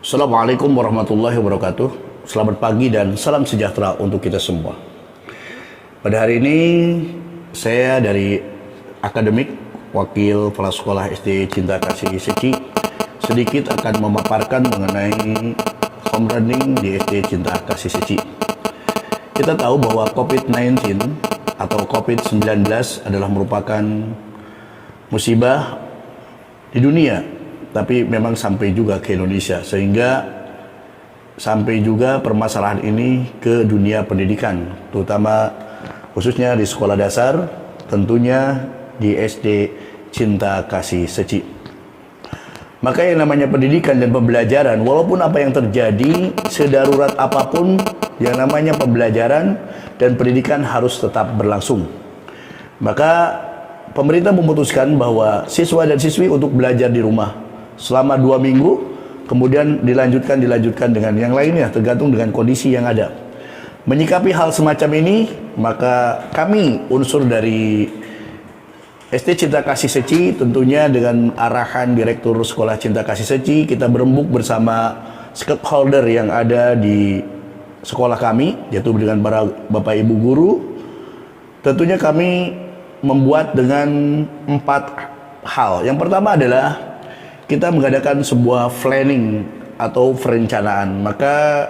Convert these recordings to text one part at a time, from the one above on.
Assalamualaikum warahmatullahi wabarakatuh. Selamat pagi dan salam sejahtera untuk kita semua. Pada hari ini saya dari akademik wakil kepala sekolah SD Cinta Kasih Seci sedikit akan memaparkan mengenai home learning di SD Cinta Kasih Seci. Kita tahu bahwa COVID-19 atau COVID-19 adalah merupakan musibah di dunia, tapi memang sampai juga ke Indonesia, sehingga sampai juga permasalahan ini ke dunia pendidikan, terutama khususnya di sekolah dasar, tentunya di SD Cinta Kasih Seci. Maka yang namanya pendidikan dan pembelajaran, walaupun apa yang terjadi, sedarurat apapun, yang namanya pembelajaran dan pendidikan harus tetap berlangsung. Maka pemerintah memutuskan bahwa siswa dan siswi untuk belajar di rumah selama 2 minggu, kemudian dilanjutkan dengan yang lainnya, tergantung dengan kondisi yang ada. Menyikapi hal semacam ini, maka kami unsur dari SD Cinta Kasih Seci, tentunya dengan arahan Direktur Sekolah Cinta Kasih Seci, kita berembuk bersama stakeholder yang ada di sekolah kami, yaitu dengan para Bapak Ibu guru. Tentunya kami membuat dengan 4 hal. Yang pertama adalah kita mengadakan sebuah planning atau perencanaan. Maka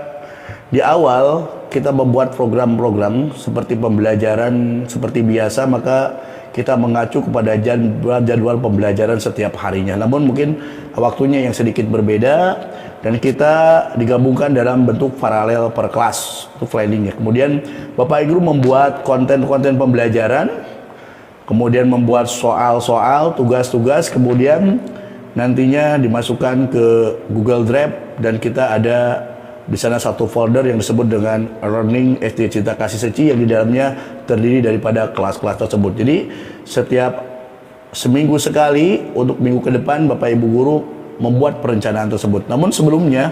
di awal kita membuat program-program seperti pembelajaran seperti biasa, maka kita mengacu kepada jadwal pembelajaran setiap harinya. Namun mungkin waktunya yang sedikit berbeda dan kita digabungkan dalam bentuk paralel per kelas, itu planningnya. Kemudian Bapak Ibu membuat konten-konten pembelajaran, kemudian membuat soal-soal, tugas-tugas, kemudian nantinya dimasukkan ke Google Drive, dan kita ada di sana satu folder yang disebut dengan Learning SD Cinta Kasih Seci, yang di dalamnya terdiri daripada kelas-kelas tersebut. Jadi setiap seminggu sekali untuk minggu ke depan Bapak Ibu guru membuat perencanaan tersebut. Namun sebelumnya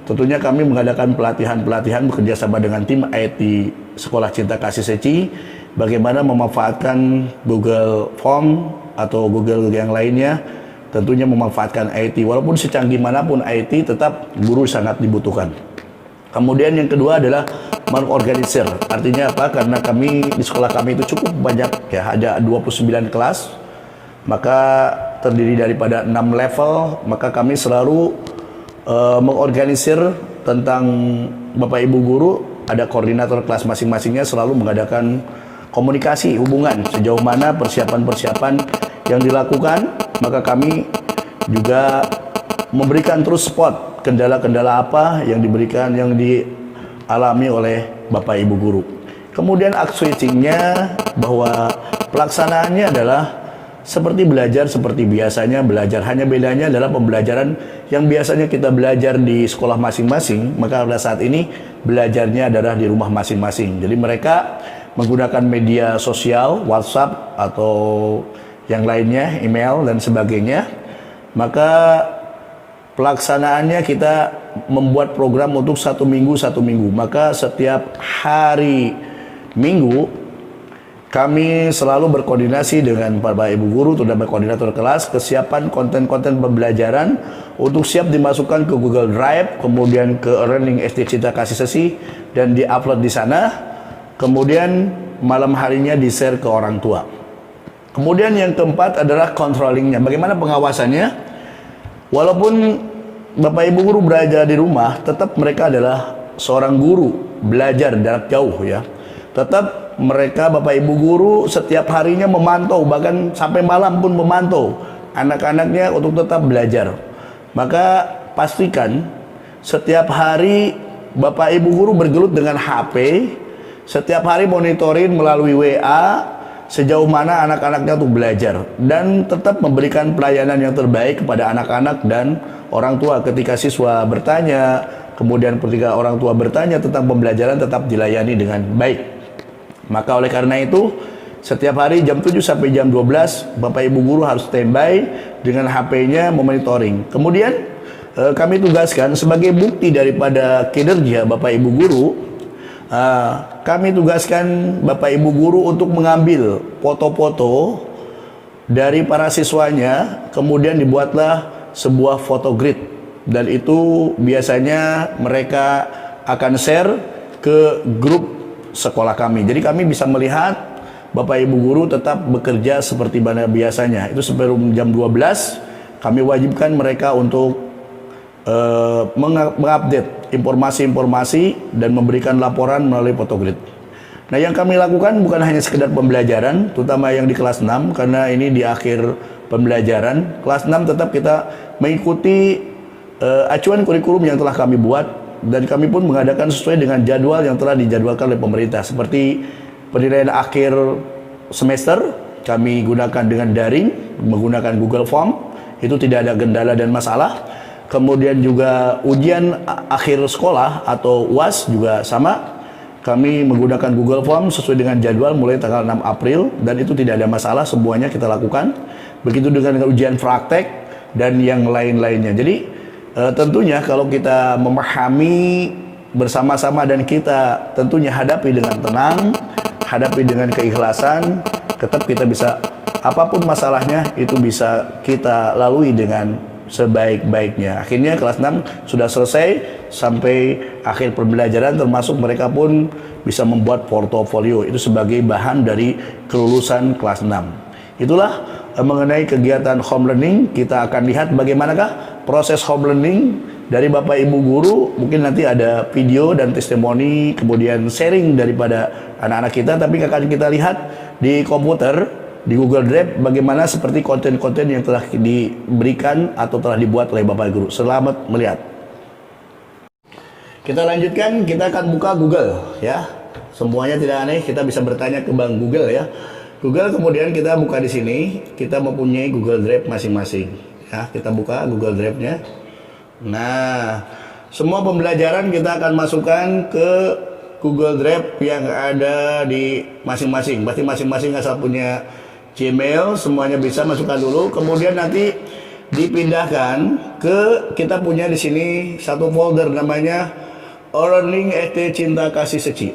tentunya kami mengadakan pelatihan-pelatihan bekerjasama dengan tim IT Sekolah Cinta Kasih Seci, bagaimana memanfaatkan Google Form atau Google yang lainnya, tentunya memanfaatkan IT. Walaupun secanggih manapun IT, tetap guru sangat dibutuhkan. Kemudian yang kedua adalah mengorganisir. Artinya apa? Karena kami di sekolah kami itu cukup banyak ya, ada 29 kelas, maka terdiri daripada 6 level, maka kami selalu mengorganisir tentang Bapak Ibu guru, ada koordinator kelas masing-masingnya selalu mengadakan komunikasi hubungan sejauh mana persiapan-persiapan yang dilakukan. Maka kami juga memberikan terus spot kendala-kendala apa yang diberikan, yang dialami oleh Bapak Ibu guru. Kemudian switchingnya bahwa pelaksanaannya adalah seperti belajar seperti biasanya belajar, hanya bedanya adalah pembelajaran yang biasanya kita belajar di sekolah masing-masing, maka pada saat ini belajarnya adalah di rumah masing-masing. Jadi mereka menggunakan media sosial, WhatsApp atau yang lainnya, email dan sebagainya. Maka pelaksanaannya kita membuat program untuk 1 minggu. Maka setiap hari Minggu kami selalu berkoordinasi dengan Bapak Ibu guru, terutama koordinator kelas, kesiapan konten-konten pembelajaran untuk siap dimasukkan ke Google Drive, kemudian ke Learning SD Cinta Kasih Seci dan diupload di sana. Kemudian malam harinya di-share ke orang tua. Kemudian yang keempat adalah controllingnya. Bagaimana pengawasannya? Walaupun Bapak Ibu guru berada di rumah, tetap mereka adalah seorang guru belajar jarak jauh ya. Tetap mereka Bapak Ibu guru setiap harinya memantau, bahkan sampai malam pun memantau anak-anaknya untuk tetap belajar. Maka pastikan setiap hari Bapak Ibu guru bergelut dengan HP, setiap hari monitoring melalui WA sejauh mana anak-anaknya untuk belajar, dan tetap memberikan pelayanan yang terbaik kepada anak-anak dan orang tua. Ketika siswa bertanya, kemudian ketika orang tua bertanya tentang pembelajaran, tetap dilayani dengan baik. Maka oleh karena itu, setiap hari jam 7 sampai jam 12 Bapak Ibu guru harus standby dengan HP-nya memonitoring. Kemudian kami tugaskan sebagai bukti daripada kinerja Bapak Ibu guru, kami tugaskan Bapak Ibu guru untuk mengambil foto-foto dari para siswanya, kemudian dibuatlah sebuah foto grid dan itu biasanya mereka akan share ke grup sekolah kami. Jadi kami bisa melihat Bapak Ibu guru tetap bekerja seperti mana biasanya. Itu sebelum jam 12 kami wajibkan mereka untuk mengupdate informasi-informasi dan memberikan laporan melalui photogrid. Nah, yang kami lakukan bukan hanya sekedar pembelajaran, terutama yang di kelas 6, karena ini di akhir pembelajaran. Kelas 6 tetap kita mengikuti acuan kurikulum yang telah kami buat, dan kami pun mengadakan sesuai dengan jadwal yang telah dijadwalkan oleh pemerintah. Seperti penilaian akhir semester, kami gunakan dengan daring, menggunakan Google Form, itu tidak ada kendala dan masalah. Kemudian juga ujian akhir sekolah atau UAS juga sama. Kami menggunakan Google Form sesuai dengan jadwal mulai tanggal 6 April dan itu tidak ada masalah, semuanya kita lakukan. Begitu dengan ujian praktek dan yang lain-lainnya. Jadi tentunya kalau kita memahami bersama-sama dan kita tentunya hadapi dengan tenang, hadapi dengan keikhlasan, tetap kita bisa, apapun masalahnya itu bisa kita lalui dengan sebaik-baiknya. Akhirnya kelas 6 sudah selesai sampai akhir pembelajaran, termasuk mereka pun bisa membuat portofolio. Itu sebagai bahan dari kelulusan kelas 6. Itulah mengenai kegiatan home learning. Kita akan lihat bagaimanakah proses home learning dari Bapak Ibu guru. Mungkin nanti ada video dan testimoni, kemudian sharing daripada anak-anak kita, tapi akan kita lihat di komputer, di Google Drive, bagaimana seperti konten-konten yang telah diberikan atau telah dibuat oleh Bapak Guru. Selamat melihat. Kita lanjutkan, kita akan buka Google ya. Semuanya tidak aneh, kita bisa bertanya ke Bang Google ya. Google, kemudian kita buka di sini, kita mempunyai Google Drive masing-masing. Ya, kita buka Google Drive-nya. Nah, semua pembelajaran kita akan masukkan ke Google Drive yang ada di masing-masing. Berarti masing-masing asal punya Gmail, semuanya bisa masukkan dulu. Kemudian nanti dipindahkan ke, kita punya di sini satu folder namanya Learning ST Cinta Kasih Seci.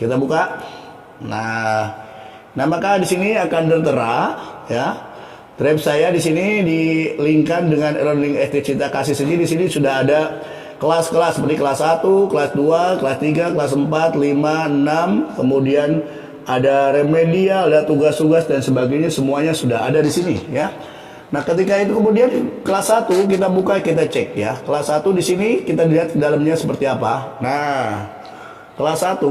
Kita buka. Nah, maka di sini akan tertera ya. Drive saya di sini dilinkkan dengan Learning ST Cinta Kasih Seci. Di sini sudah ada kelas-kelas seperti kelas 1, kelas 2, kelas 3, kelas 4, 5, 6, kemudian ada remedial, ada tugas-tugas dan sebagainya, semuanya sudah ada di sini ya. Nah, ketika itu kemudian kelas 1 kita buka, kita cek ya. Kelas 1 di sini kita lihat di dalamnya seperti apa. Nah, kelas 1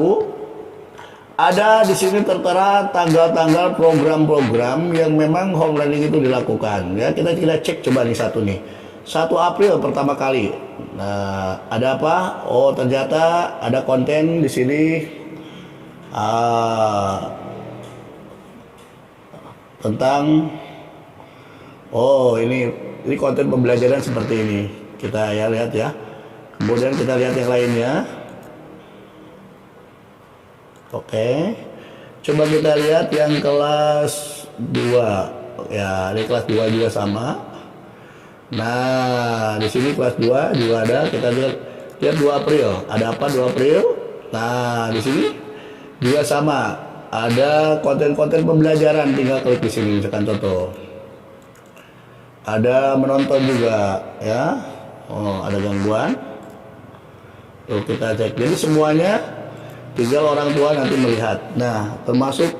ada di sini tertera tanggal-tanggal program-program yang memang home learning itu dilakukan ya. Kita cek coba nih satu nih. 1 April pertama kali. Nah, ada apa? Oh, ternyata ada konten di sini. Tentang ini konten pembelajaran seperti ini. Kita ya lihat ya. Kemudian kita lihat yang lainnya. Oke. Coba kita lihat yang kelas 2. Ya, ini kelas 2 juga sama. Nah, di sini kelas 2 juga ada. Kita lihat 2 April. Ada apa 2 April? Nah, di sini juga sama, ada konten-konten pembelajaran, tinggal klik di sini, misalkan contoh. Ada menonton juga, ya. Oh, ada gangguan. Tuh, kita cek. Jadi semuanya tinggal orang tua nanti melihat. Nah, termasuk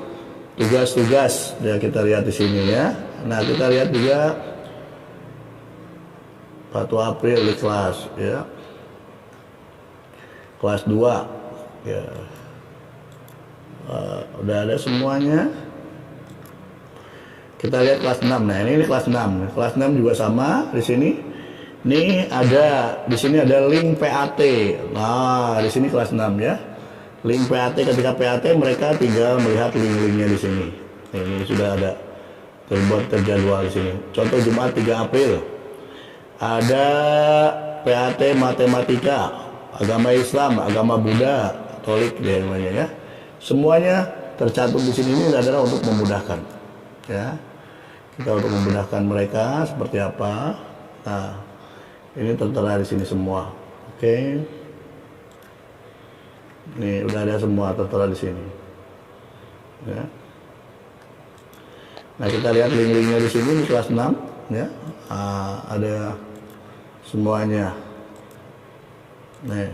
tugas-tugas, ya kita lihat di sini ya. Nah, kita lihat juga 1 April di kelas, ya. Kelas 2, ya. Udah ada semuanya. Kita lihat kelas 6. Nah, ini kelas 6. Kelas 6 juga sama di sini. Ini ada di sini ada link PAT. Nah, di sini kelas 6 ya. Link PAT, ketika PAT mereka tinggal melihat link-linknya di sini. Ini sudah ada terjadwal di sini. Contoh Jumat 3 April. Ada PAT matematika, agama Islam, agama Buddha, Katolik dia namanya ya. Semuanya tercantum di sini. Ini adalah untuk memudahkan, ya. Kita untuk memudahkan mereka seperti apa. Nah, ini tertera di sini semua. Oke. Nih udah ada semua tertera di sini. Ya. Nah, kita lihat link-linknya di sini di kelas 6, ya. Ada semuanya. Nih.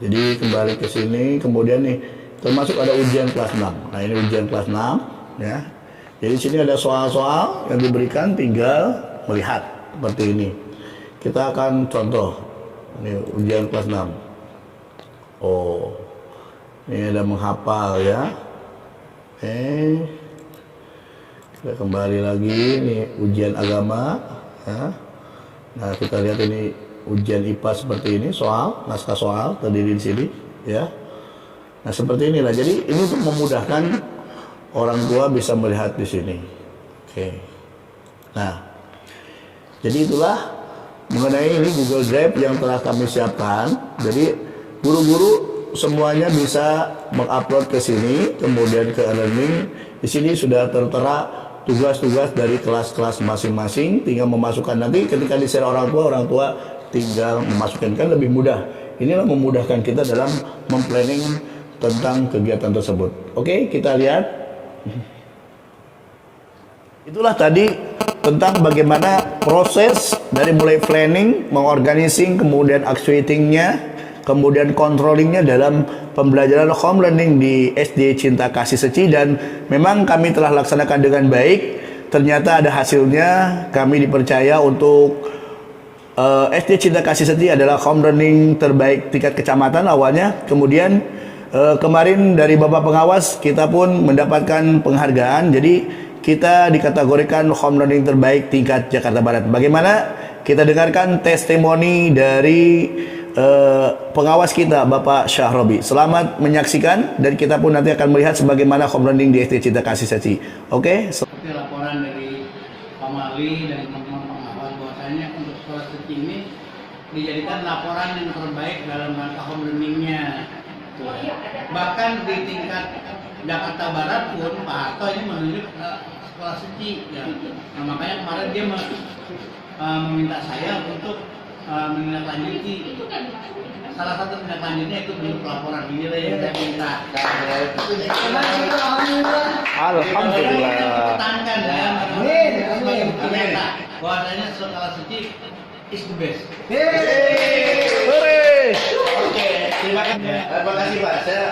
Jadi kembali ke sini, kemudian nih termasuk ada ujian kelas 6. Nah, ini ujian kelas 6 ya. Jadi sini ada soal-soal yang diberikan, tinggal melihat seperti ini. Kita akan contoh. Ini ujian kelas 6. Oh. Ini ada menghafal ya. Kita kembali lagi, ini ujian agama ya. Nah, kita lihat ini ujian IPA seperti ini, soal, naskah soal terdiri di sini ya. Nah, seperti inilah. Jadi ini untuk memudahkan orang tua bisa melihat di sini. Oke. Nah, jadi itulah mengenai ini Google Drive yang telah kami siapkan. Jadi guru-guru semuanya bisa mengupload ke sini, kemudian ke e-learning. Di sini sudah tertera tugas-tugas dari kelas-kelas masing-masing, tinggal memasukkan. Nanti ketika di-share orang tua tinggal memasukkan, kan lebih mudah. Inilah memudahkan kita dalam memplanning tentang kegiatan tersebut. Oke, kita lihat. Itulah tadi tentang bagaimana proses dari mulai planning, mengorganising, kemudian actuatingnya, kemudian controllingnya dalam pembelajaran home learning di SD Cinta Kasih Seci. Dan memang kami telah laksanakan dengan baik. Ternyata ada hasilnya. Kami dipercaya untuk SD Cinta Kasih Seci adalah home learning terbaik tingkat kecamatan awalnya. Kemudian kemarin dari Bapak Pengawas kita pun mendapatkan penghargaan. Jadi kita dikategorikan home learning terbaik tingkat Jakarta Barat. Bagaimana? Kita dengarkan testimoni dari pengawas kita, Bapak Syahrobi. Selamat menyaksikan, dan kita pun nanti akan melihat sebagaimana home learning di SD Cinta Kasih Seci. Oke? Seperti laporan dari Pak Mali dan teman-teman pengawas, bahwasanya untuk sekolah Seci ini dijadikan laporan yang terbaik dalam rangka home learningnya. Bahkan di tingkat Jakarta Barat pun Pak Harto ini menunjuk sekolah Seci. Ya. Nah, makanya kemarin dia meminta saya untuk menindaklanjuti. Salah satu tindakannya itu bentuk laporan. Inilah yang saya minta. Alhamdulillah. Pertahankan ya. Sebagai bukti nyata bahwasanya sekolah Seci is the best. Oke, terima kasih Pak. Saya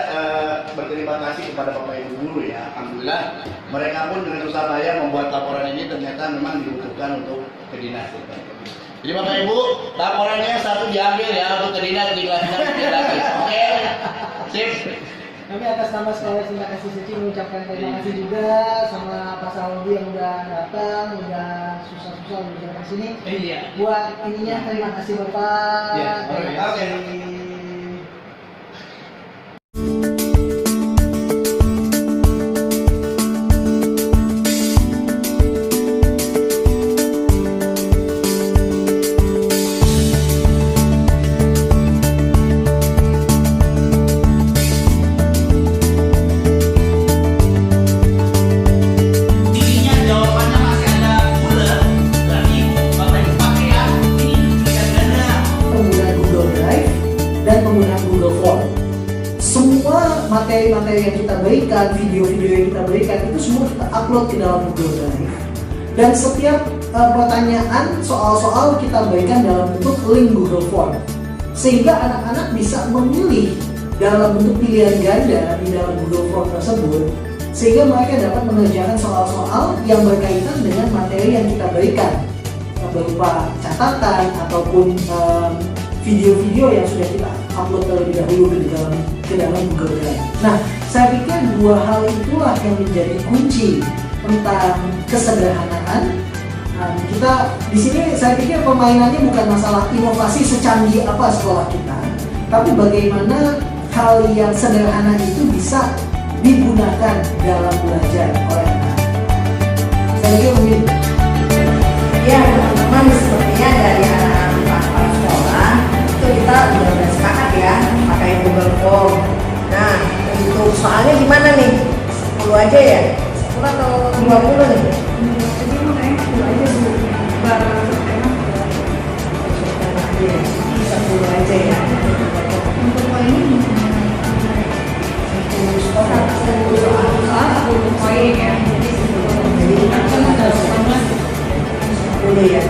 berterima kasih kepada Bapak Ibu guru ya. Alhamdulillah mereka pun dengan susah payah membuat laporan ini, ternyata memang dibutuhkan untuk ke dinas. Jadi Bapak Ibu, laporannya satu diambil ya untuk ke dinas di kelas 6 lagi. Oke. Sip. Kami atas nama sekolah Cinta Kasih Seci mengucapkan terima kasih juga sama Pak Saldi yang udah datang, udah susah-susah udah datang sini. Iya. Buat ininya terima kasih Bapak. Iya. Terima kasih. Materi-materi yang kita berikan, video-video yang kita berikan itu semua kita upload ke dalam Google Drive. Dan setiap pertanyaan, soal-soal kita berikan dalam bentuk link Google Form, sehingga anak-anak bisa memilih dalam bentuk pilihan ganda di dalam Google Form tersebut, sehingga mereka dapat mengerjakan soal-soal yang berkaitan dengan materi yang kita berikan, berupa catatan ataupun video-video yang sudah kita upload terlebih dahulu ke dalam Google Drive. Nah, saya pikir dua hal itulah yang menjadi kunci tentang kesederhanaan. Kita di sini saya pikir permainannya bukan masalah inovasi secanggih apa sekolah kita, tapi bagaimana hal yang sederhana itu bisa digunakan dalam belajar oleh anak. Saya pikir begini. Ya, teman-teman, sepertinya dari anak-anak sekolah itu kita sudah bersepakat ya pakai Google Form. Nah, untuk soalnya gimana nih? 10 aja ya? 10 atau 20 nih? Jadi makanya 10 aja Bu. Barang enak ya. 10 aja ya. Untuk poinnya gimana? 10 soal, 10 poin ya. Jadi jadi 10 ya.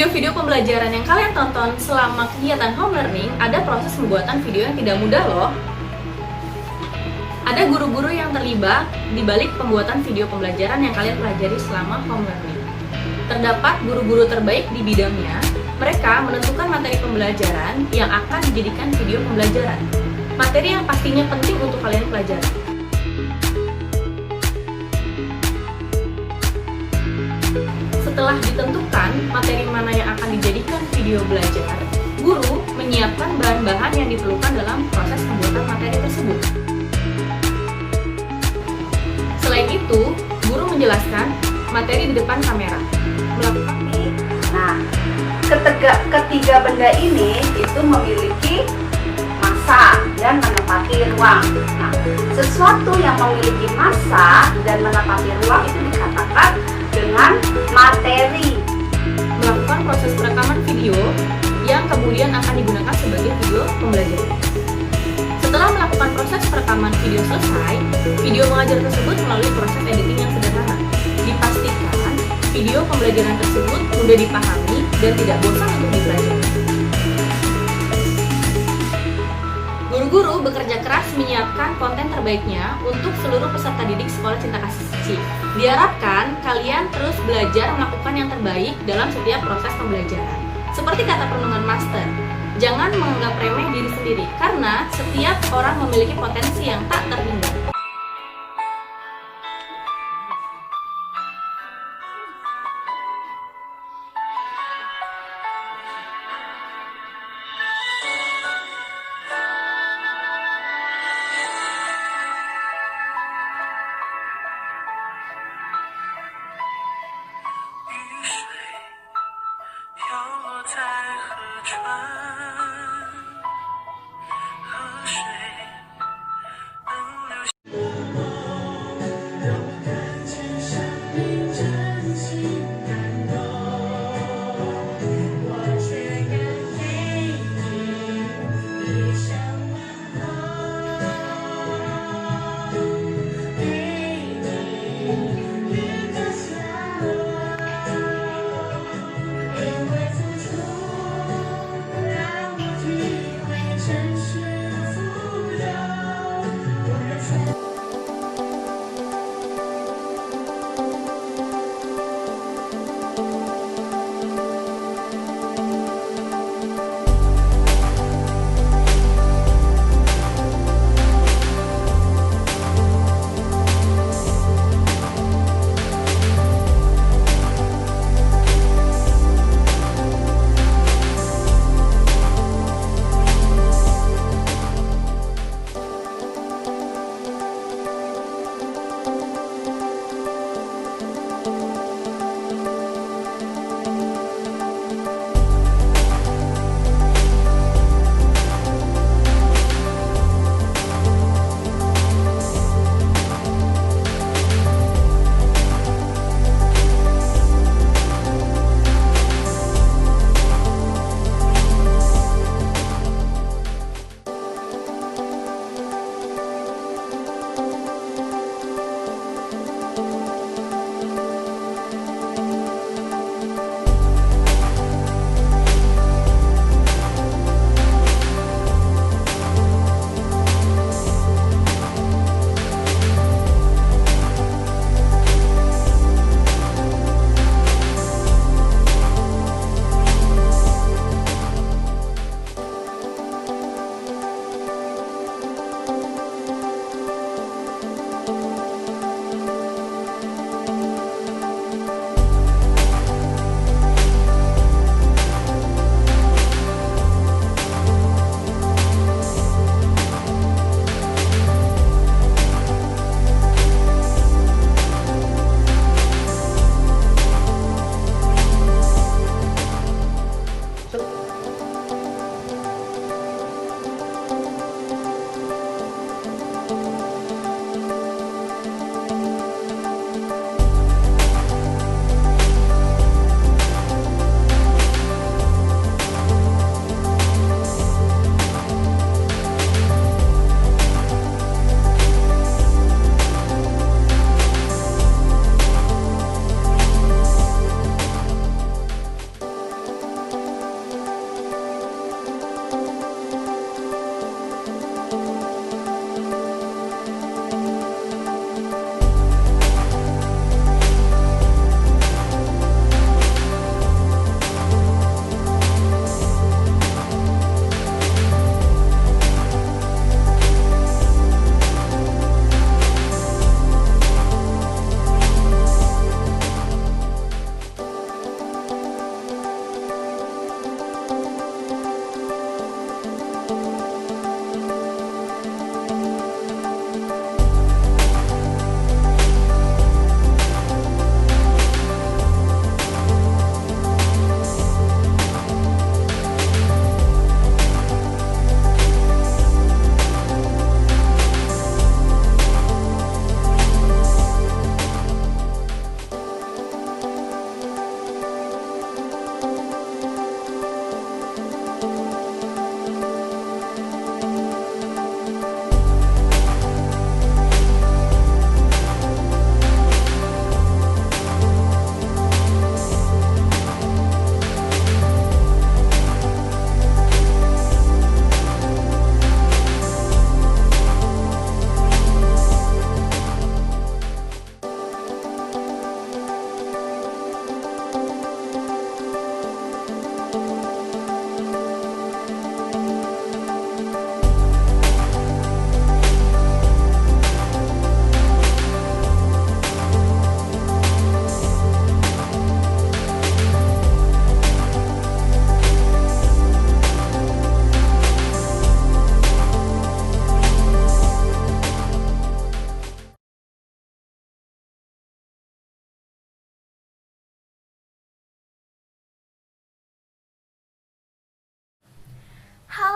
video-video pembelajaran yang kalian tonton selama kegiatan home learning, ada proses pembuatan video yang tidak mudah loh. Ada guru-guru yang terlibat di balik pembuatan video pembelajaran yang kalian pelajari selama home learning. Terdapat guru-guru terbaik di bidangnya. Mereka menentukan materi pembelajaran yang akan dijadikan video pembelajaran. Materi yang pastinya penting untuk kalian pelajari. Setelah ditentukan materi mana yang akan dijadikan video belajar, guru menyiapkan bahan-bahan yang diperlukan dalam proses pembuatan materi tersebut. Selain itu, guru menjelaskan materi di depan kamera. Melakukan Nah, ketiga benda ini itu memiliki massa dan menempati ruang. Nah, sesuatu yang memiliki massa dan menempati ruang itu dikatakan dengan materi. melakukan proses perekaman video yang kemudian akan digunakan sebagai video pembelajaran. Setelah melakukan proses perekaman video selesai, video mengajar tersebut melalui proses editing yang sederhana. Dipastikan video pembelajaran tersebut mudah dipahami dan tidak bosan untuk dipelajari. Guru-guru bekerja keras menyiapkan konten terbaiknya untuk seluruh peserta didik Sekolah Cinta Kasih Suci. Diharapkan kalian terus belajar melakukan yang terbaik dalam setiap proses pembelajaran. Seperti kata perenungan Master, jangan menganggap remeh diri sendiri, karena setiap orang memiliki potensi yang tak terhingga.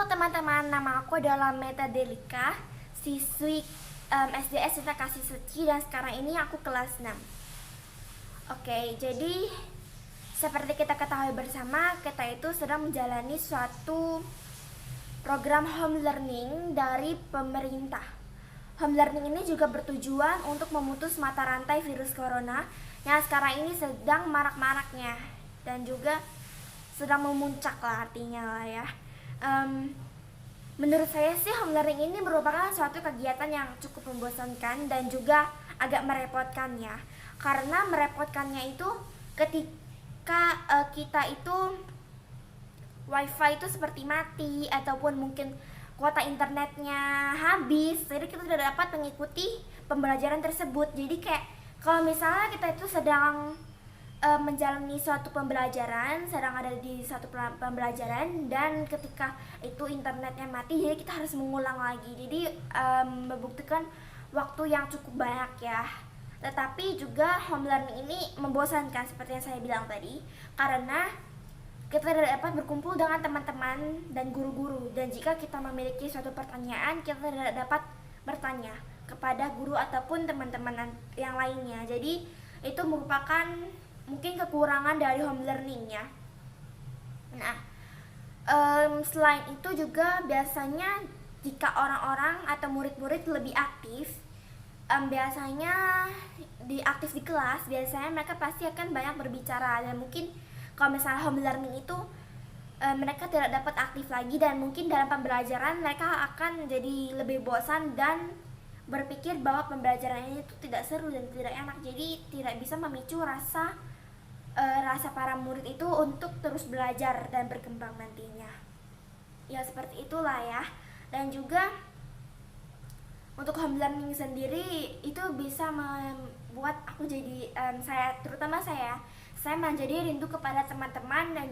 Halo teman-teman, nama aku adalah Meta Delika, siswi SDS Cinta Kasih Suci, dan sekarang ini aku kelas 6. Oke, jadi seperti kita ketahui bersama, kita itu sedang menjalani suatu program home learning dari pemerintah. Home learning ini juga bertujuan untuk memutus mata rantai virus corona yang sekarang ini sedang marak-maraknya dan juga sedang memuncak lah artinya lah ya. Menurut saya sih home learning ini merupakan suatu kegiatan yang cukup membosankan dan juga agak merepotkan ya. Karena merepotkannya itu ketika kita itu wifi itu seperti mati ataupun mungkin kuota internetnya habis, jadi kita tidak dapat mengikuti pembelajaran tersebut. Jadi kayak kalau misalnya kita itu sedang menjalani suatu pembelajaran, sedang ada di suatu pembelajaran dan ketika itu internetnya mati, jadi kita harus mengulang lagi. Jadi membuktikan waktu yang cukup banyak ya. Tetapi juga home learning ini membosankan seperti yang saya bilang tadi, karena kita tidak dapat berkumpul dengan teman-teman dan guru-guru, dan jika kita memiliki suatu pertanyaan, kita tidak dapat bertanya kepada guru ataupun teman-teman yang lainnya. Jadi itu merupakan mungkin kekurangan dari home learning ya. Nah, selain itu juga biasanya jika orang-orang atau murid-murid lebih aktif, biasanya aktif di kelas, biasanya mereka pasti akan banyak berbicara, dan mungkin kalau misalnya home learning itu mereka tidak dapat aktif lagi, dan mungkin dalam pembelajaran mereka akan jadi lebih bosan dan berpikir bahwa pembelajaran ini itu tidak seru dan tidak enak, jadi tidak bisa memicu rasa para murid itu untuk terus belajar dan berkembang nantinya. Ya seperti itulah ya. Dan juga untuk home learning sendiri itu bisa membuat aku jadi terutama saya menjadi rindu kepada teman-teman, dan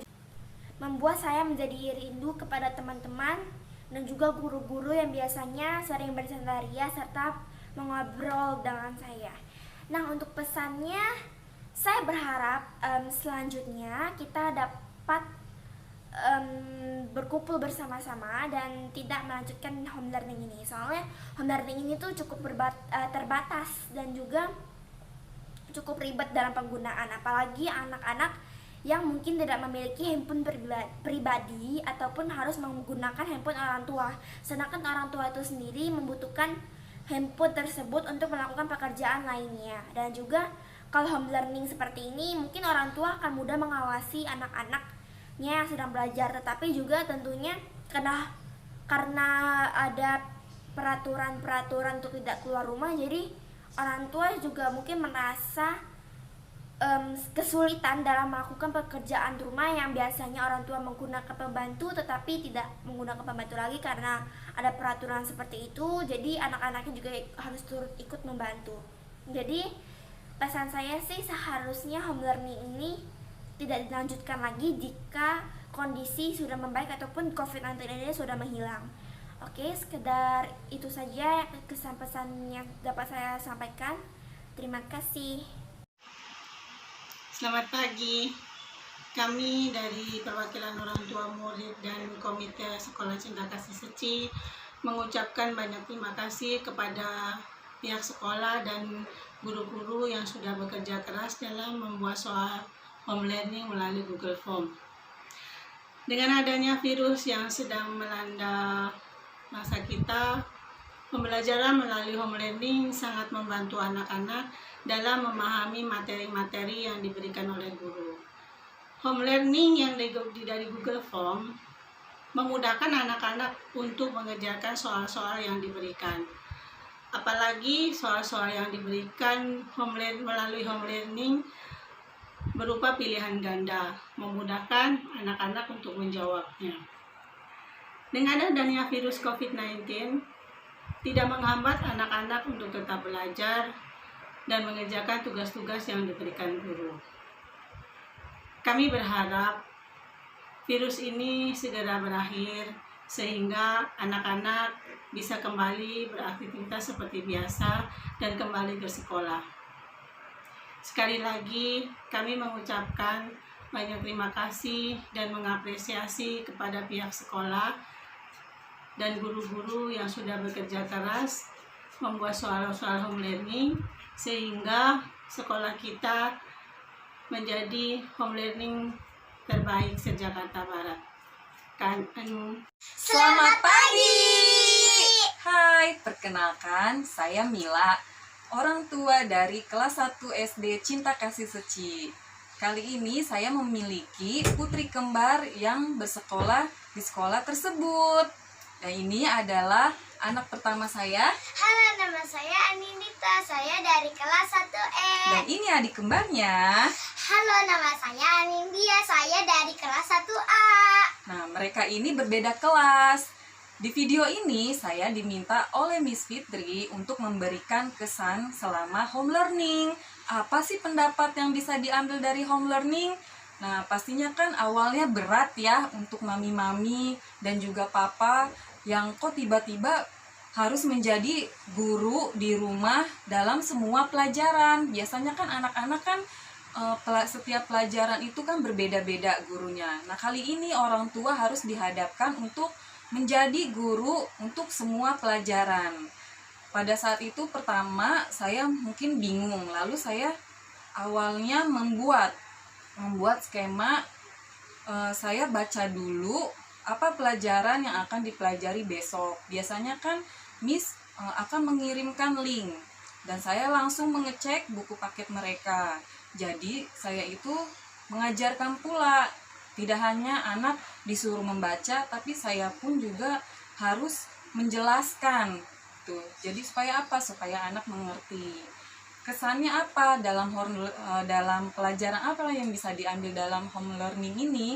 membuat saya menjadi rindu kepada teman-teman dan juga guru-guru yang biasanya sering bersandaria serta mengobrol dengan saya. Nah, untuk pesannya, saya berharap selanjutnya kita dapat berkumpul bersama-sama dan tidak melanjutkan home learning ini. Soalnya home learning ini tuh cukup terbatas dan juga cukup ribet dalam penggunaan, apalagi anak-anak yang mungkin tidak memiliki handphone pribadi ataupun harus menggunakan handphone orang tua. Sedangkan orang tua itu sendiri membutuhkan handphone tersebut untuk melakukan pekerjaan lainnya. Dan juga kalau home learning seperti ini, mungkin orang tua akan mudah mengawasi anak-anaknya yang sedang belajar, tetapi juga tentunya karena ada peraturan-peraturan untuk tidak keluar rumah, jadi orang tua juga mungkin merasa kesulitan dalam melakukan pekerjaan rumah yang biasanya orang tua menggunakan pembantu, tetapi tidak menggunakan pembantu lagi karena ada peraturan seperti itu. Jadi anak-anaknya juga harus turut ikut membantu. Jadi pesan saya sih seharusnya home learning ini tidak dilanjutkan lagi jika kondisi sudah membaik ataupun COVID-19 ini sudah menghilang. Oke, sekedar itu saja kesan-pesan yang dapat saya sampaikan. Terima kasih. Selamat pagi. Kami dari perwakilan orang tua murid dan Komite Sekolah Cinta Kasih Suci mengucapkan banyak terima kasih kepada pihak sekolah dan guru-guru yang sudah bekerja keras dalam membuat soal home learning melalui Google Form. Dengan adanya virus yang sedang melanda masa kita, pembelajaran melalui home learning sangat membantu anak-anak dalam memahami materi-materi yang diberikan oleh guru. Home learning yang dari Google Form memudahkan anak-anak untuk mengerjakan soal-soal yang diberikan. Apalagi soal-soal yang diberikan melalui home learning berupa pilihan ganda, memudahkan anak-anak untuk menjawabnya. Dengan adanya virus COVID-19, tidak menghambat anak-anak untuk tetap belajar dan mengerjakan tugas-tugas yang diberikan guru. Kami berharap virus ini segera berakhir sehingga anak-anak bisa kembali beraktivitas seperti biasa dan kembali bersekolah. Sekali lagi, kami mengucapkan banyak terima kasih dan mengapresiasi kepada pihak sekolah dan guru-guru yang sudah bekerja keras membuat soal-soal home learning sehingga sekolah kita menjadi home learning terbaik se-Jakarta Barat. Selamat pagi. Hai, perkenalkan saya Mila, orang tua dari kelas 1 SD Cinta Kasih Seci. Kali ini saya memiliki putri kembar yang bersekolah di sekolah tersebut. Dan ini adalah anak pertama saya. Halo, nama saya Anindita. Saya dari kelas 1E. Dan ini adik kembarnya. Halo, nama saya Anindya. Saya dari kelas 1A. Nah, mereka ini berbeda kelas. Di video ini saya diminta oleh Miss Fitri untuk memberikan kesan selama home learning. Apa sih pendapat yang bisa diambil dari home learning? Nah, pastinya kan awalnya berat ya untuk mami-mami dan juga papa yang kok tiba-tiba harus menjadi guru di rumah dalam semua pelajaran. Biasanya kan anak-anak kan setiap pelajaran itu kan berbeda-beda gurunya. Nah, kali ini orang tua harus dihadapkan untuk menjadi guru untuk semua pelajaran. Pada saat itu pertama saya mungkin bingung, lalu saya awalnya membuat skema. Saya baca dulu apa pelajaran yang akan dipelajari besok. Biasanya kan Miss akan mengirimkan link dan saya langsung mengecek buku paket mereka. Jadi saya itu mengajarkan pula. Tidak hanya anak disuruh membaca, tapi saya pun juga harus menjelaskan. Tuh. Jadi supaya apa? Supaya anak mengerti. Kesannya apa dalam pelajaran apa yang bisa diambil dalam home learning ini?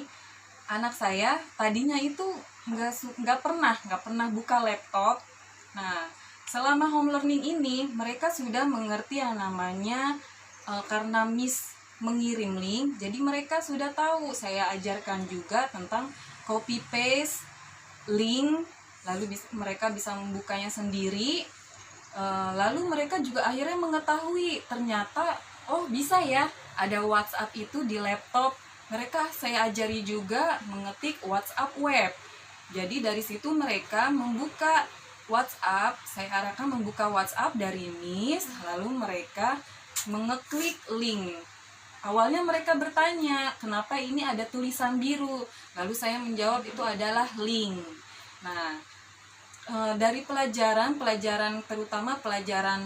Anak saya tadinya itu nggak pernah buka laptop. Nah, selama home learning ini mereka sudah mengerti yang namanya karena Miss mengirim link, jadi mereka sudah tahu. Saya ajarkan juga tentang copy paste link, lalu mereka bisa membukanya sendiri. Lalu mereka juga akhirnya mengetahui ternyata oh bisa ya ada WhatsApp itu di laptop. Mereka saya ajari juga mengetik WhatsApp web. Jadi dari situ mereka membuka WhatsApp. Saya arahkan membuka WhatsApp dari Miss, lalu mereka mengeklik link. Awalnya mereka bertanya, kenapa ini ada tulisan biru? Lalu saya menjawab itu adalah link. Nah, dari pelajaran terutama pelajaran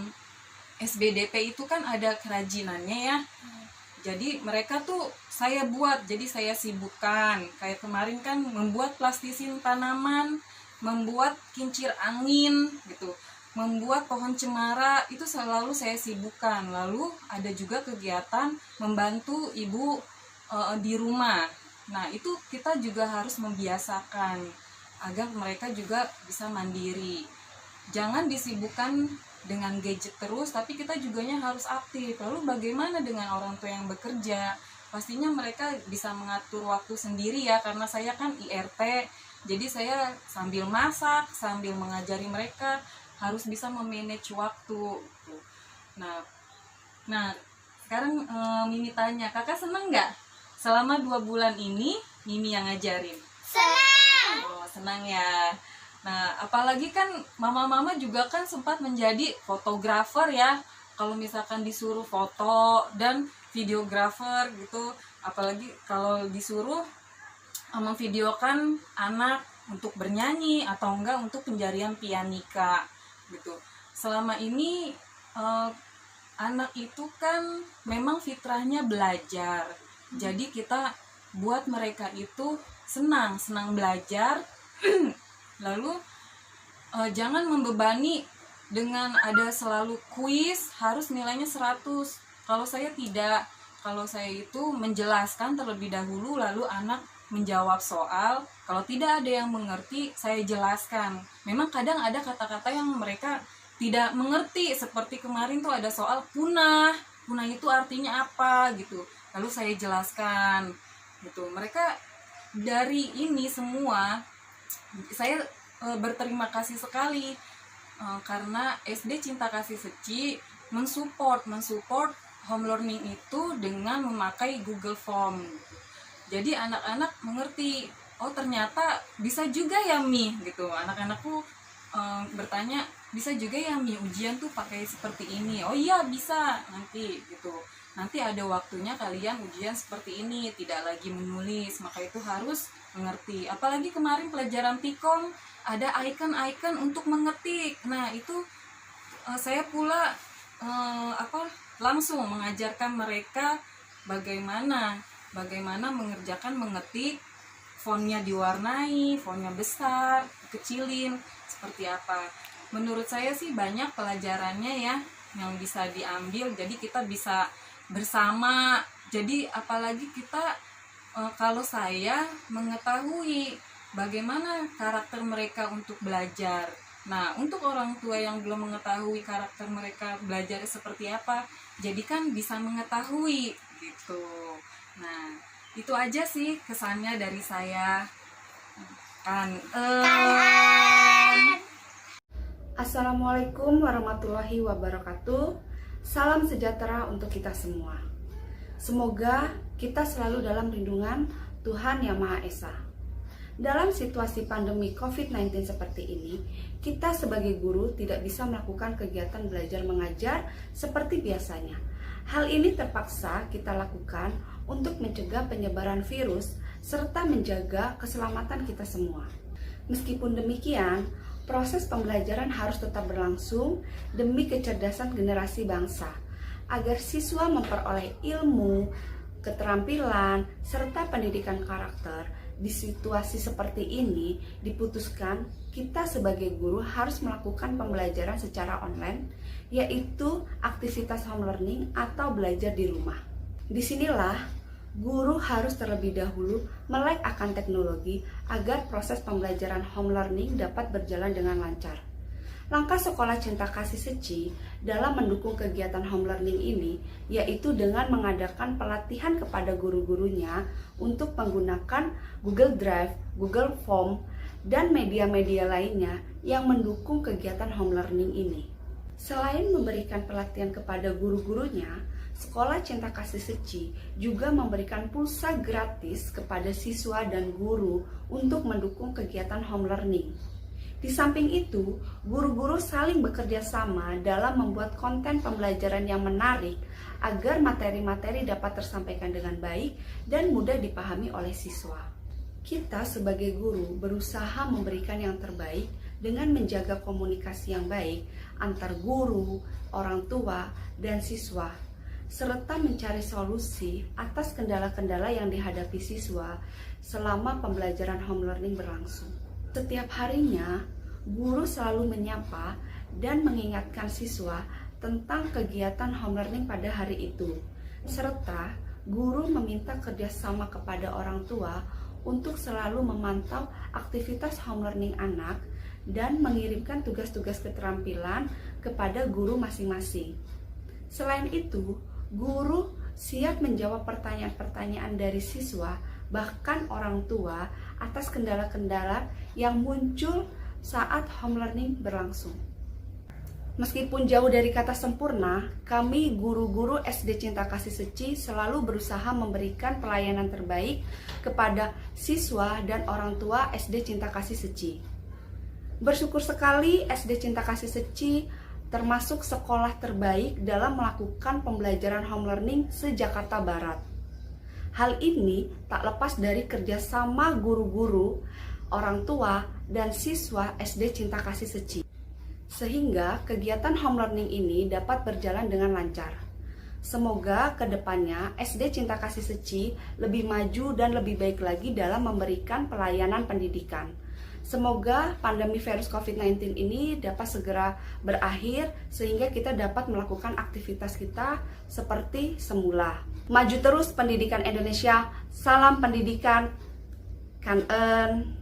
SBDP itu kan ada kerajinannya ya. Jadi mereka tuh saya buat, jadi saya sibukkan. Kayak kemarin kan membuat plastisin tanaman, membuat kincir angin gitu. Membuat pohon cemara itu selalu saya sibukkan. Lalu ada juga kegiatan membantu ibu di rumah. Nah, itu kita juga harus membiasakan agar mereka juga bisa mandiri. Jangan disibukkan dengan gadget terus, tapi kita juganya harus aktif. Lalu bagaimana dengan orang tua yang bekerja? Pastinya mereka bisa mengatur waktu sendiri ya, karena saya kan IRT. Jadi saya sambil masak, sambil mengajari mereka harus bisa memanage waktu. Nah sekarang Mimi tanya, kakak seneng nggak selama 2 bulan ini Mimi yang ngajarin? Senang. Oh, senang ya. Nah, apalagi kan mama-mama juga kan sempat menjadi fotografer ya. Kalau misalkan disuruh foto dan videografer gitu, apalagi kalau disuruh memvideokan anak untuk bernyanyi atau enggak untuk penjarian pianika gitu. Selama ini anak itu kan memang fitrahnya belajar. Jadi kita buat mereka itu senang belajar. Lalu jangan membebani dengan ada selalu kuis harus nilainya 100. Kalau saya tidak, kalau saya itu menjelaskan terlebih dahulu lalu anak menjawab soal. Kalau tidak ada yang mengerti, saya jelaskan. Memang kadang ada kata-kata yang mereka tidak mengerti, seperti kemarin tuh ada soal punah itu artinya apa gitu. Lalu saya jelaskan gitu. Mereka dari ini semua saya berterima kasih sekali karena SD Cinta Kasih Seci mensupport home learning itu dengan memakai Google Form. Jadi anak-anak mengerti oh ternyata bisa juga ya Mi gitu. Anak-anakku bertanya, bisa juga ya Mi ujian tuh pakai seperti ini. Oh iya bisa nanti gitu. Nanti ada waktunya kalian ujian seperti ini, tidak lagi menulis, maka itu harus mengerti. Apalagi kemarin pelajaran Tikom ada icon-icon untuk mengetik. Nah itu saya pula langsung mengajarkan mereka bagaimana mengerjakan mengetik, fontnya diwarnai, fontnya besar, kecilin, seperti apa. Menurut saya sih banyak pelajarannya ya yang bisa diambil, jadi kita bisa bersama. Jadi apalagi kita kalau saya mengetahui bagaimana karakter mereka untuk belajar. Nah, untuk orang tua yang belum mengetahui karakter mereka belajar seperti apa, jadi kan bisa mengetahui gitu. Nah, itu aja sih kesannya dari saya. Assalamualaikum warahmatullahi wabarakatuh. Salam sejahtera untuk kita semua. Semoga kita selalu dalam lindungan Tuhan Yang Maha Esa. Dalam situasi pandemi COVID-19 seperti ini, kita sebagai guru tidak bisa melakukan kegiatan belajar mengajar seperti biasanya. Hal ini terpaksa kita lakukan untuk mencegah penyebaran virus serta menjaga keselamatan kita semua. Meskipun demikian, proses pembelajaran harus tetap berlangsung demi kecerdasan generasi bangsa, agar siswa memperoleh ilmu, keterampilan, serta pendidikan karakter. Di situasi seperti ini, diputuskan kita sebagai guru harus melakukan pembelajaran secara online, yaitu aktivitas home learning atau belajar di rumah. Disinilah guru harus terlebih dahulu melek akan teknologi agar proses pembelajaran home learning dapat berjalan dengan lancar. Langkah Sekolah Cinta Kasih Seci dalam mendukung kegiatan home learning ini yaitu dengan mengadakan pelatihan kepada guru-gurunya untuk menggunakan Google Drive, Google Form, dan media-media lainnya yang mendukung kegiatan home learning ini. Selain memberikan pelatihan kepada guru-gurunya, Sekolah Cinta Kasih Seci juga memberikan pulsa gratis kepada siswa dan guru untuk mendukung kegiatan home learning. Di samping itu, guru-guru saling bekerja sama dalam membuat konten pembelajaran yang menarik agar materi-materi dapat tersampaikan dengan baik dan mudah dipahami oleh siswa. Kita sebagai guru berusaha memberikan yang terbaik dengan menjaga komunikasi yang baik antar guru, orang tua, dan siswa, serta mencari solusi atas kendala-kendala yang dihadapi siswa selama pembelajaran home learning berlangsung. Setiap harinya, guru selalu menyapa dan mengingatkan siswa tentang kegiatan home learning pada hari itu, serta guru meminta kerjasama kepada orang tua untuk selalu memantau aktivitas home learning anak dan mengirimkan tugas-tugas keterampilan kepada guru masing-masing. Selain itu, guru siap menjawab pertanyaan-pertanyaan dari siswa, bahkan orang tua, atas kendala-kendala yang muncul saat home learning berlangsung. Meskipun jauh dari kata sempurna, kami guru-guru SD Cinta Kasih Seci selalu berusaha memberikan pelayanan terbaik kepada siswa dan orang tua SD Cinta Kasih Seci. Bersyukur sekali SD Cinta Kasih Seci termasuk sekolah terbaik dalam melakukan pembelajaran home learning se-Jakarta Barat. Hal ini tak lepas dari kerjasama guru-guru, orang tua, dan siswa SD Cinta Kasih Seci, sehingga kegiatan home learning ini dapat berjalan dengan lancar. Semoga kedepannya SD Cinta Kasih Seci lebih maju dan lebih baik lagi dalam memberikan pelayanan pendidikan. Semoga pandemi virus COVID-19 ini dapat segera berakhir sehingga kita dapat melakukan aktivitas kita seperti semula. Maju terus pendidikan Indonesia. Salam pendidikan. Kangen.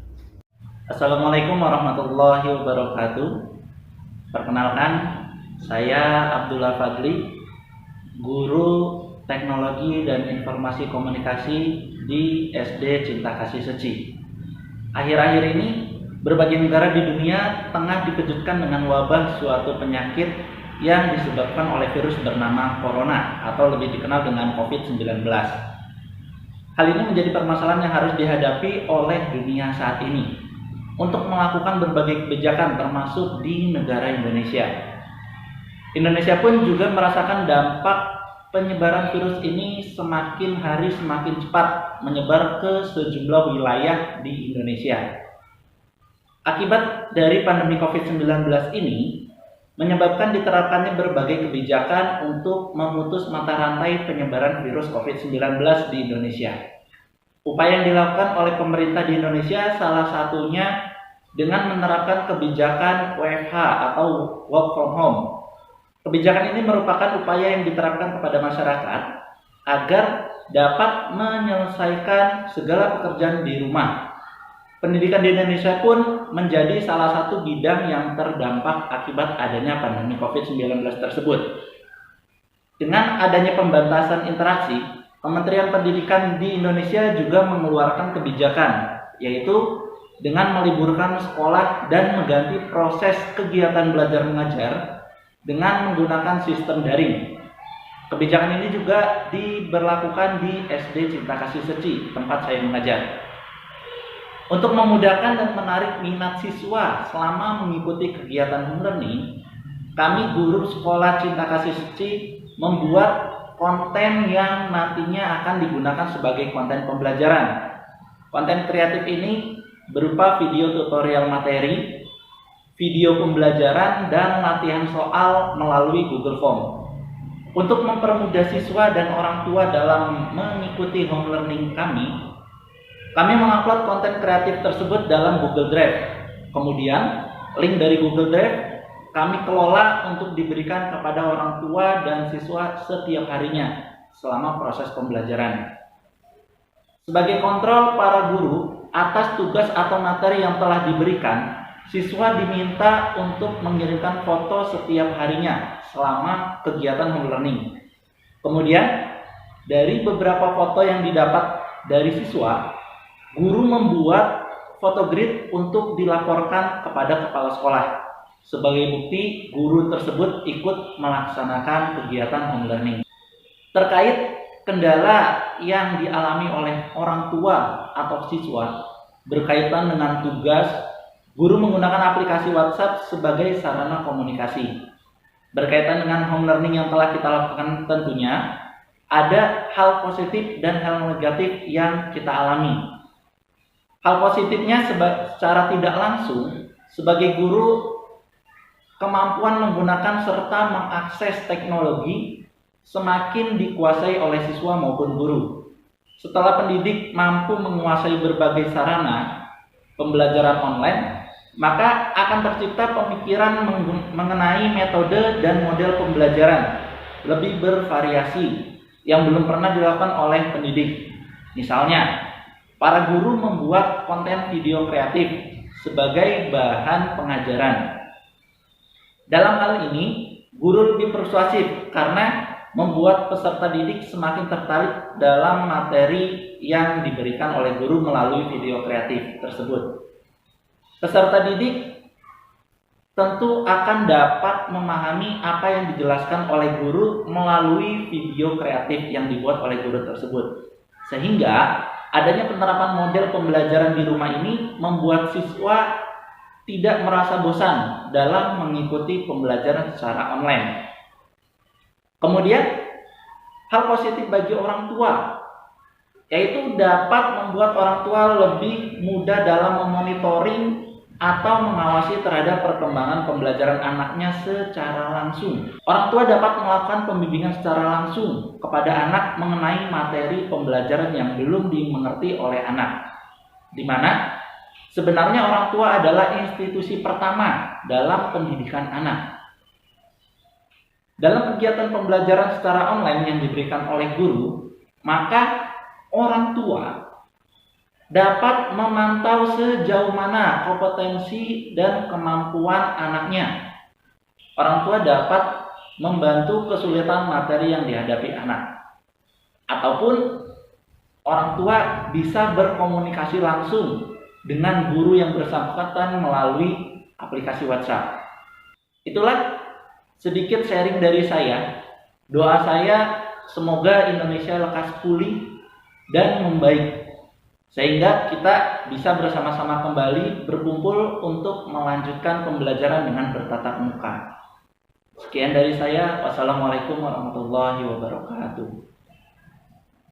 Assalamualaikum warahmatullahi wabarakatuh. Perkenalkan, saya Abdullah Fadli, guru Teknologi dan Informasi Komunikasi di SD Cinta Kasih Seci. Akhir-akhir ini, berbagai negara di dunia tengah dikejutkan dengan wabah suatu penyakit yang disebabkan oleh virus bernama Corona atau lebih dikenal dengan COVID-19. Hal ini menjadi permasalahan yang harus dihadapi oleh dunia saat ini untuk melakukan berbagai kebijakan termasuk di negara Indonesia. Indonesia pun juga merasakan dampak penyebaran virus ini semakin hari semakin cepat menyebar ke sejumlah wilayah di Indonesia. Akibat dari pandemi COVID-19 ini menyebabkan diterapkannya berbagai kebijakan untuk memutus mata rantai penyebaran virus COVID-19 di Indonesia. Upaya yang dilakukan oleh pemerintah di Indonesia salah satunya dengan menerapkan kebijakan WFH atau work from home. Kebijakan ini merupakan upaya yang diterapkan kepada masyarakat agar dapat menyelesaikan segala pekerjaan di rumah. Pendidikan di Indonesia pun menjadi salah satu bidang yang terdampak akibat adanya pandemi COVID-19 tersebut. Dengan adanya pembatasan interaksi, Kementerian Pendidikan di Indonesia juga mengeluarkan kebijakan, yaitu dengan meliburkan sekolah dan mengganti proses kegiatan belajar mengajar dengan menggunakan sistem daring. Kebijakan ini juga diberlakukan di SD Cinta Kasih Seci, tempat saya mengajar. Untuk memudahkan dan menarik minat siswa selama mengikuti kegiatan home learning, kami guru sekolah Cinta Kasih Seci membuat konten yang nantinya akan digunakan sebagai konten pembelajaran. Konten kreatif ini berupa video tutorial materi, video pembelajaran, dan latihan soal melalui Google Form. Untuk mempermudah siswa dan orang tua dalam mengikuti home learning kami mengupload konten kreatif tersebut dalam Google Drive. Kemudian, link dari Google Drive kami kelola untuk diberikan kepada orang tua dan siswa setiap harinya selama proses pembelajaran. Sebagai kontrol para guru atas tugas atau materi yang telah diberikan, siswa diminta untuk mengirimkan foto setiap harinya selama kegiatan home learning. Kemudian, dari beberapa foto yang didapat dari siswa, guru membuat foto grid untuk dilaporkan kepada kepala sekolah. Sebagai bukti, guru tersebut ikut melaksanakan kegiatan home learning. Terkait kendala yang dialami oleh orang tua atau siswa berkaitan dengan tugas, guru menggunakan aplikasi WhatsApp sebagai sarana komunikasi. Berkaitan dengan home learning yang telah kita lakukan, tentunya ada hal positif dan hal negatif yang kita alami. Hal positifnya secara tidak langsung, sebagai guru, kemampuan menggunakan serta mengakses teknologi semakin dikuasai oleh siswa maupun guru. Setelah pendidik mampu menguasai berbagai sarana pembelajaran online, maka akan tercipta pemikiran mengenai metode dan model pembelajaran lebih bervariasi yang belum pernah dilakukan oleh pendidik. Misalnya, para guru membuat konten video kreatif sebagai bahan pengajaran. Dalam hal ini, guru lebih persuasif karena membuat peserta didik semakin tertarik dalam materi yang diberikan oleh guru melalui video kreatif tersebut. Peserta didik tentu akan dapat memahami apa yang dijelaskan oleh guru melalui video kreatif yang dibuat oleh guru tersebut. Sehingga adanya penerapan model pembelajaran di rumah ini membuat siswa tidak merasa bosan dalam mengikuti pembelajaran secara online. Kemudian, hal positif bagi orang tua, yaitu dapat membuat orang tua lebih mudah dalam memonitoring atau mengawasi terhadap perkembangan pembelajaran anaknya secara langsung. Orang tua dapat melakukan pembimbingan secara langsung kepada anak mengenai materi pembelajaran yang belum dimengerti oleh anak, di mana sebenarnya orang tua adalah institusi pertama dalam pendidikan anak. Dalam kegiatan pembelajaran secara online yang diberikan oleh guru, maka orang tua dapat memantau sejauh mana kompetensi dan kemampuan anaknya. Orang tua dapat membantu kesulitan materi yang dihadapi anak. Ataupun orang tua bisa berkomunikasi langsung dengan guru yang bersangkutan melalui aplikasi WhatsApp. Itulah sedikit sharing dari saya. Doa saya semoga Indonesia lekas pulih dan membaik, sehingga kita bisa bersama-sama kembali berkumpul untuk melanjutkan pembelajaran dengan bertatap muka. Sekian dari saya. Wassalamualaikum warahmatullahi wabarakatuh.